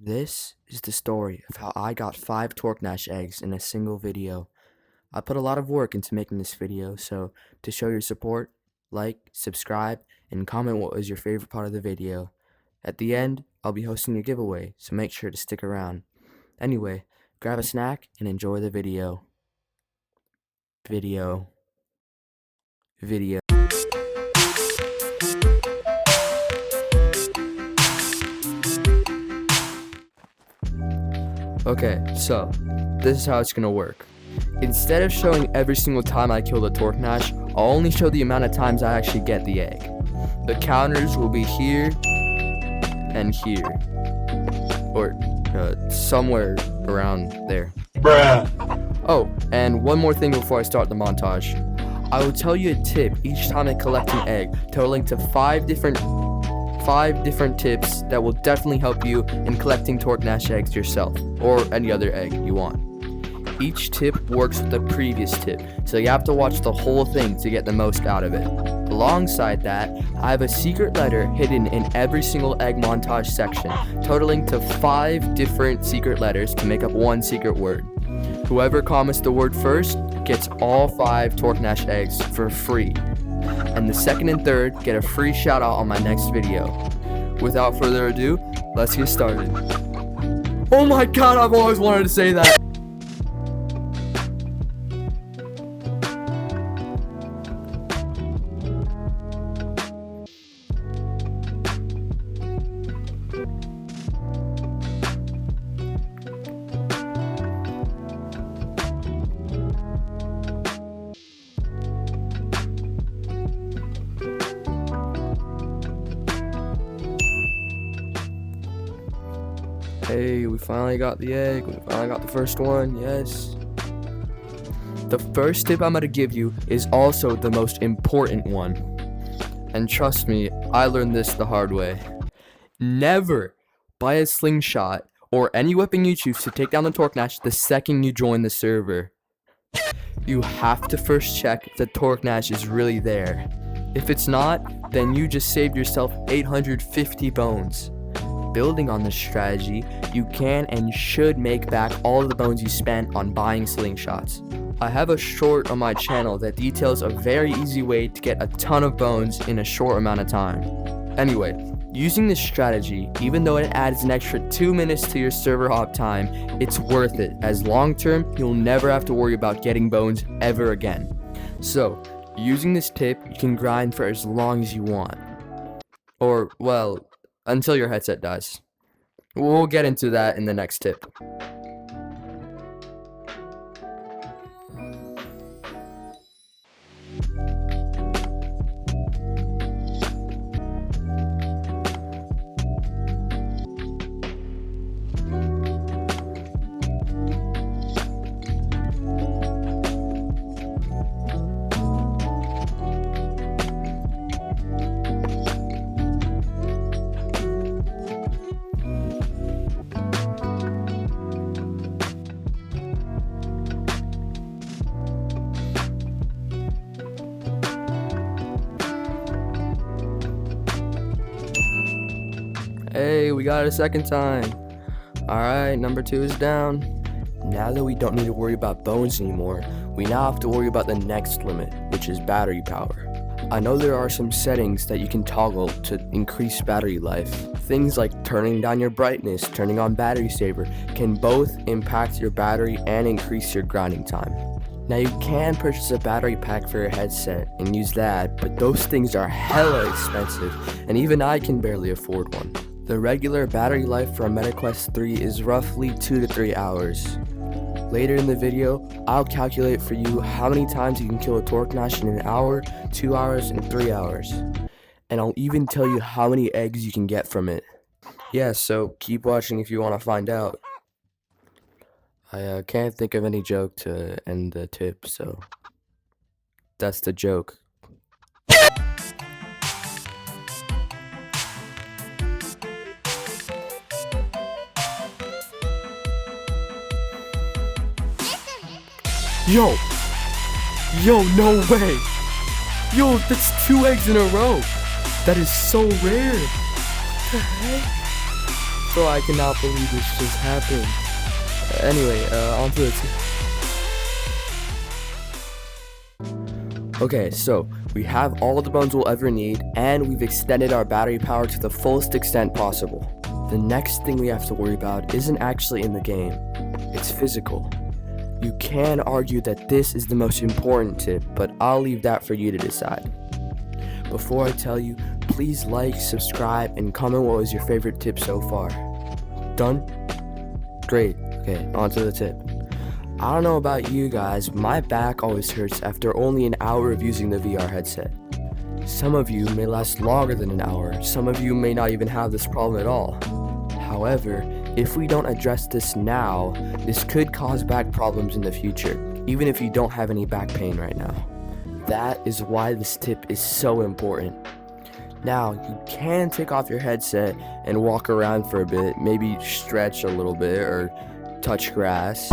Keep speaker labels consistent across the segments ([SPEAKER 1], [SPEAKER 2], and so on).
[SPEAKER 1] This is the story of how I got 5 Torknash eggs in a single video. I put a lot of work into making this video, so to show your support, like, subscribe, and comment what was your favorite part of the video. At the end, I'll be hosting a giveaway, so make sure to stick around. Anyway, grab a snack and enjoy the video. Video. Okay, so this is how it's gonna work. Instead of showing every single time I kill the Torknash, I'll only show the amount of times I actually get the egg. The counters will be here and here, or somewhere around there.
[SPEAKER 2] Bruh.
[SPEAKER 1] Oh, and one more thing before I start the montage. I will tell you a tip each time I collect an egg, totaling to 5 different tips that will definitely help you in collecting Torknash eggs yourself, or any other egg you want. Each tip works with the previous tip, so you have to watch the whole thing to get the most out of it. Alongside that, I have a secret letter hidden in every single egg montage section, totaling to 5 different secret letters to make up one secret word. Whoever comments the word first gets all 5 Torknash eggs for free, and the second and third get a free shout out on my next video. Without further ado, let's get started. Oh my god, I've always wanted to say that! Hey, we finally got the egg. We finally got the first one. Yes. The first tip I'm going to give you is also the most important one. And trust me, I learned this the hard way. Never buy a slingshot or any weapon you choose to take down the Torknash the second you join the server. You have to first check if the Torknash is really there. If it's not, then you just saved yourself 850 bones. Building on this strategy, you can and should make back all of the bones you spent on buying slingshots. I have a short on my channel that details a very easy way to get a ton of bones in a short amount of time. Anyway, using this strategy, even though it adds an extra 2 minutes to your server hop time, it's worth it, as long term, you'll never have to worry about getting bones ever again. So, using this tip, you can grind for as long as you want. Or, well, until your headset dies. We'll get into that in the next tip. Hey, we got it a second time. Alright, number 2 is down. Now that we don't need to worry about bones anymore, we now have to worry about the next limit, which is battery power. I know there are some settings that you can toggle to increase battery life. Things like turning down your brightness, turning on battery saver, can both impact your battery and increase your grinding time. Now you can purchase a battery pack for your headset and use that, but those things are hella expensive, and even I can barely afford one. The regular battery life for a MetaQuest 3 is roughly 2 to 3 hours. Later in the video, I'll calculate for you how many times you can kill a Torknash in an hour, 2 hours, and 3 hours. And I'll even tell you how many eggs you can get from it. Yeah, so keep watching if you want to find out. I can't think of any joke to end the tip, so that's the joke. Yo, no way. Yo, that's 2 eggs in a row. That is so rare. What the heck? Bro, I cannot believe this just happened. Anyway, on to it. Okay, so we have all the bones we'll ever need, and we've extended our battery power to the fullest extent possible. The next thing we have to worry about isn't actually in the game, it's physical. You can argue that this is the most important tip, but I'll leave that for you to decide. Before I tell you, please like, subscribe, and comment what was your favorite tip so far. Done? Great. Okay, on to the tip. I don't know about you guys, my back always hurts after only an hour of using the VR headset. Some of you may last longer than an hour, some of you may not even have this problem at all. However, if we don't address this now, this could cause back problems in the future, even if you don't have any back pain right now. That is why this tip is so important. Now, you can take off your headset and walk around for a bit, maybe stretch a little bit or touch grass,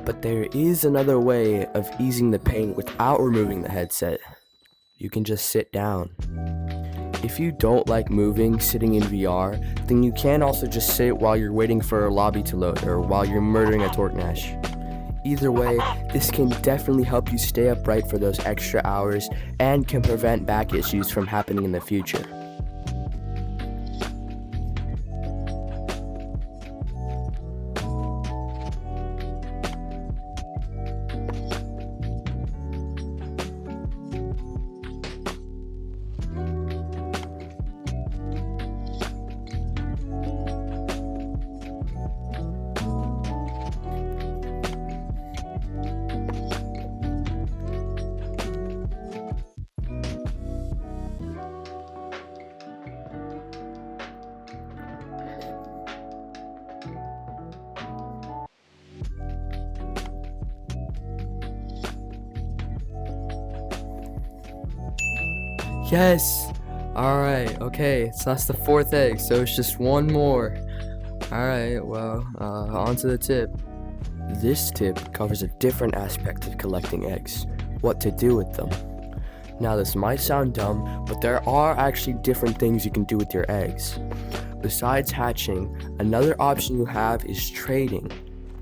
[SPEAKER 1] but there is another way of easing the pain without removing the headset. You can just sit down. If you don't like moving, sitting in VR, then you can also just sit while you're waiting for a lobby to load or while you're murdering a Torknash. Either way, this can definitely help you stay upright for those extra hours and can prevent back issues from happening in the future. Yes! Alright, okay, so that's the fourth egg, so it's just one more. Alright, well, on to the tip. This tip covers a different aspect of collecting eggs, what to do with them. Now this might sound dumb, but there are actually different things you can do with your eggs. Besides hatching, another option you have is trading.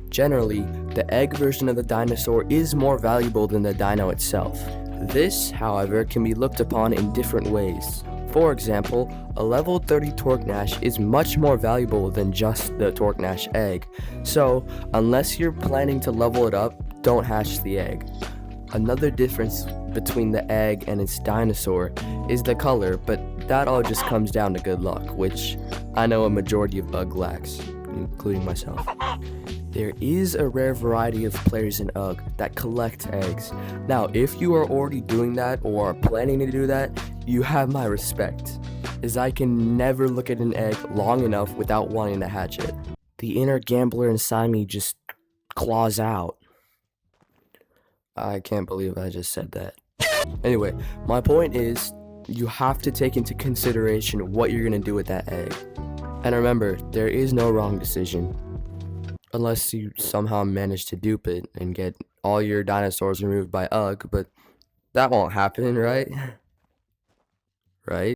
[SPEAKER 1] Generally, the egg version of the dinosaur is more valuable than the dino itself. This, however, can be looked upon in different ways. For example, a level 30 Torknash is much more valuable than just the Torknash egg, so unless you're planning to level it up, don't hatch the egg. Another difference between the egg and its dinosaur is the color, but that all just comes down to good luck, which I know a majority of UGG lacks, including myself. There is a rare variety of players in UGG that collect eggs. Now, if you are already doing that or are planning to do that, you have my respect, as I can never look at an egg long enough without wanting to hatch it. The inner gambler inside me just claws out. I can't believe I just said that. Anyway, my point is, you have to take into consideration what you're gonna do with that egg. And remember, there is no wrong decision. Unless you somehow manage to dupe it and get all your dinosaurs removed by UGG, but that won't happen, right? Right?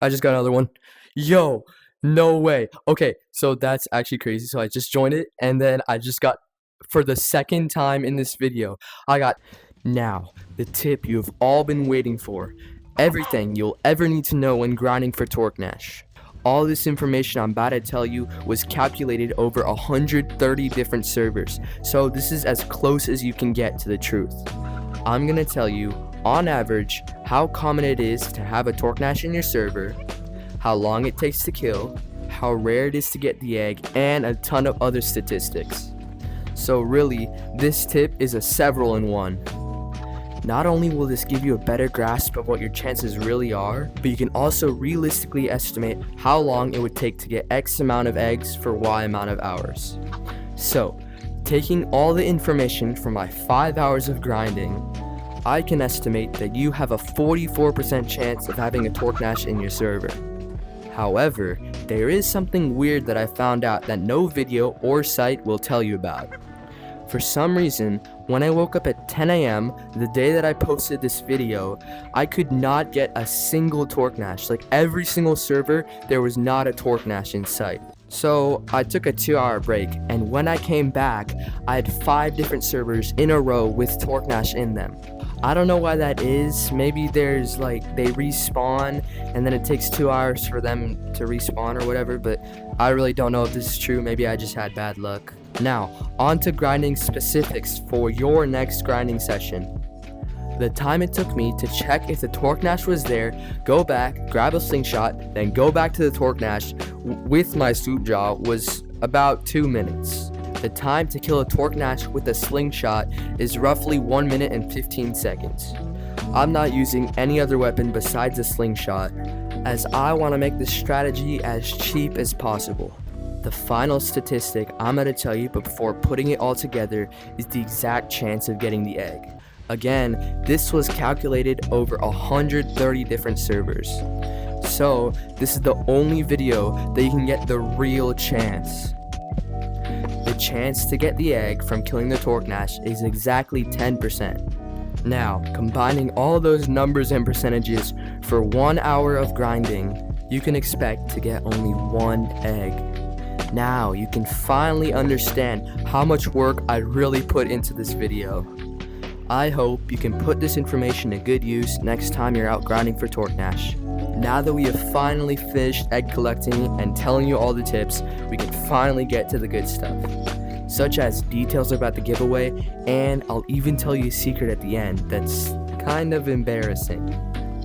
[SPEAKER 1] I just got another one. Yo, no way. Okay, so that's actually crazy. So I just joined it, and then I just got, for the second time in this video, I got, now, the tip you've all been waiting for. Everything you'll ever need to know when grinding for Torknash. All this information I'm about to tell you was calculated over 130 different servers, so this is as close as you can get to the truth. I'm gonna tell you, on average, how common it is to have a Torknash in your server, how long it takes to kill, how rare it is to get the egg, and a ton of other statistics. So really, this tip is a several in one. Not only will this give you a better grasp of what your chances really are, but you can also realistically estimate how long it would take to get X amount of eggs for Y amount of hours. So, taking all the information from my 5 hours of grinding, I can estimate that you have a 44% chance of having a Torknash in your server. However, there is something weird that I found out that no video or site will tell you about. For some reason, when I woke up at 10 AM, the day that I posted this video, I could not get a single Torknash. Like every single server, there was not a Torknash in sight. So I took a 2-hour break, and when I came back, I had 5 different servers in a row with Torknash in them. I don't know why that is. Maybe there's like they respawn and then it takes 2 hours for them to respawn or whatever, but I really don't know if this is true. Maybe I just had bad luck. Now, on to grinding specifics for your next grinding session. The time it took me to check if the Torknash was there, go back, grab a slingshot, then go back to the Torknash with my soup jaw was about 2 minutes. The time to kill a Torknash with a slingshot is roughly 1 minute and 15 seconds. I'm not using any other weapon besides a slingshot, as I want to make this strategy as cheap as possible. The final statistic I'm going to tell you before putting it all together is the exact chance of getting the egg. Again, this was calculated over 130 different servers. So, this is the only video that you can get the real chance. The chance to get the egg from killing the Torknash is exactly 10%. Now, combining all those numbers and percentages for 1 hour of grinding, you can expect to get only 1 egg. Now, you can finally understand how much work I really put into this video. I hope you can put this information to good use next time you're out grinding for Torknash. Now that we have finally finished egg collecting and telling you all the tips, we can finally get to the good stuff, such as details about the giveaway, and I'll even tell you a secret at the end that's kind of embarrassing.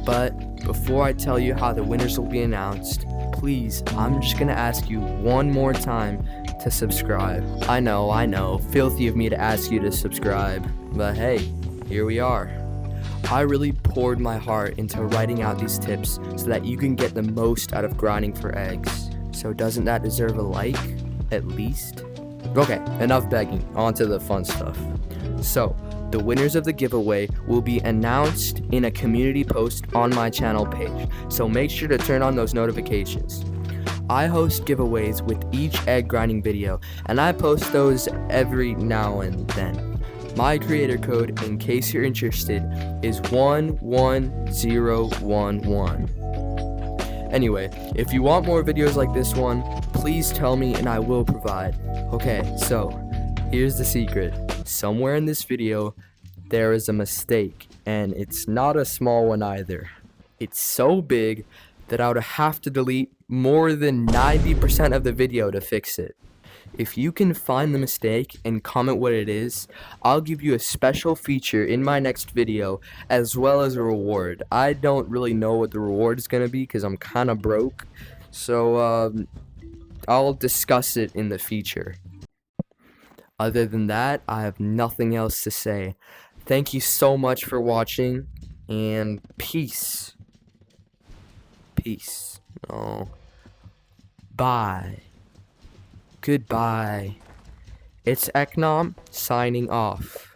[SPEAKER 1] But before I tell you how the winners will be announced, please, I'm just gonna ask you one more time to subscribe. I know, filthy of me to ask you to subscribe, but hey, here we are. I really poured my heart into writing out these tips so that you can get the most out of grinding for eggs. So doesn't that deserve a like, at least? Okay, enough begging, on to the fun stuff. So, the winners of the giveaway will be announced in a community post on my channel page, so make sure to turn on those notifications. I host giveaways with each egg grinding video, and I post those every now and then. My creator code, in case you're interested, is 11011. Anyway, if you want more videos like this one, please tell me and I will provide. Okay, so here's the secret. Somewhere in this video, there is a mistake, and it's not a small one either. It's so big that I would have to delete more than 90% of the video to fix it. If you can find the mistake and comment what it is, I'll give you a special feature in my next video as well as a reward. I don't really know what the reward is going to be because I'm kind of broke, so I'll discuss it in the feature. Other than that, I have nothing else to say. Thank you so much for watching, and peace. Peace. Oh. Bye. Goodbye. It's Eknom signing off.